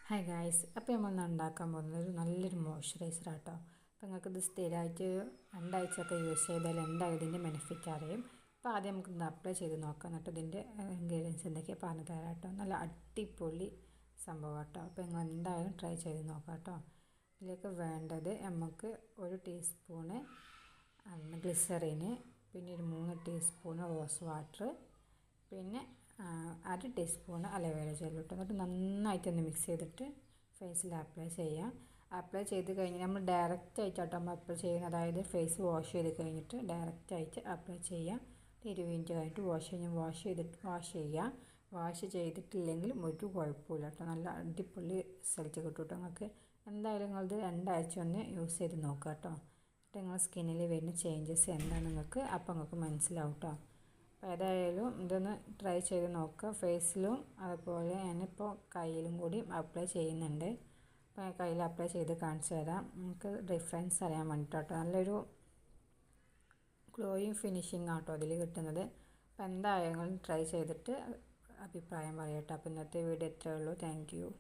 Hi guys, അപ്പോൾ നമ്മൾ ഉണ്ടാക്കാൻ പോകുന്നത് നല്ലൊരു മോയ്സ്ചറൈസർ ആട്ടോ. അപ്പോൾ നിങ്ങൾക്കിത് സ്ഥിരമായിട്ട് 2 ആഴ്ചയൊക്കെ യൂസ് ചെയ്താൽ എന്തായാലും ഇതിൻ്റെ ബെനിഫിറ്റ് അറിയും. അപ്പോൾ ആദ്യം നമുക്കിത് അപ്ലൈ ചെയ്ത് നോക്കാം, എന്നിട്ട് ഇതിൻ്റെ ഇൻഗ്രീഡിയൻസ് എന്തൊക്കെയാണ് പറഞ്ഞു തരാം കേട്ടോ. നല്ല അടിപൊളി സംഭവം കേട്ടോ. അപ്പോൾ നിങ്ങൾ എന്തായാലും ട്രൈ ചെയ്ത് നോക്കാം കേട്ടോ. ഇതിലേക്ക് വേണ്ടത് നമുക്ക് 1 ടീസ്പൂണ് ഗ്ലിസറിന്, പിന്നെ ഒരു 3 ടീസ്പൂണ് റോസ് വാട്ടർ, പിന്നെ 1/2 ടീസ്പൂണ് അലോവേര ജെൽ ഇട്ട് എന്നിട്ട് നന്നായിട്ടൊന്ന് മിക്സ് ചെയ്തിട്ട് ഫേസിൽ അപ്ലൈ ചെയ്യാം. അപ്ലൈ ചെയ്ത് കഴിഞ്ഞ് നമ്മൾ ഡയറക്റ്റ് ആയിട്ടാട്ടോ നമ്മൾ അപ്ലൈ ചെയ്യുന്നത്. അതായത് ഫേസ് വാഷ് ചെയ്ത് കഴിഞ്ഞിട്ട് ഡയറക്റ്റ് ആയിട്ട് അപ്ലൈ ചെയ്യാം. 20 മിനിറ്റ് കഴിഞ്ഞിട്ട് വാഷ് ചെയ്യാം. വാഷ് ചെയ്തിട്ടില്ലെങ്കിലും ഒരു കുഴപ്പമില്ല കേട്ടോ. നല്ല അടിപൊളി റിസൾട്ട് കിട്ടും കേട്ടോ നിങ്ങൾക്ക്. എന്തായാലും നിങ്ങളിത് 2 ആഴ്ച ഒന്ന് യൂസ് ചെയ്ത് നോക്കാം കേട്ടോ. എന്നിട്ട് നിങ്ങളുടെ സ്കിന്നിൽ വരുന്ന ചേഞ്ചസ് എന്താണ് നിങ്ങൾക്ക് അപ്പോൾ നിങ്ങൾക്ക് മനസ്സിലാവും കേട്ടോ. അപ്പോൾ ഏതായാലും ഇതൊന്ന് ട്രൈ ചെയ്ത് നോക്കുക. ഫേസിലും അതുപോലെ ഞാനിപ്പോൾ കയ്യിലും കൂടി അപ്ലൈ ചെയ്യുന്നുണ്ട്. അപ്പോൾ കയ്യിൽ അപ്ലൈ ചെയ്ത് കാണിച്ചു തരാം. നമുക്ക് ഡിഫറൻസ് അറിയാൻ വേണ്ടിയിട്ടോ. നല്ലൊരു ഗ്ലോയിങ് ഫിനിഷിംഗ് ആട്ടോ അതിൽ കിട്ടുന്നത്. അപ്പോൾ എന്തായാലും ട്രൈ ചെയ്തിട്ട് അഭിപ്രായം പറയട്ടോ. അപ്പോൾ ഇന്നത്തെ വീഡിയോ ഇത്രയേ ഉള്ളൂ. Thank you.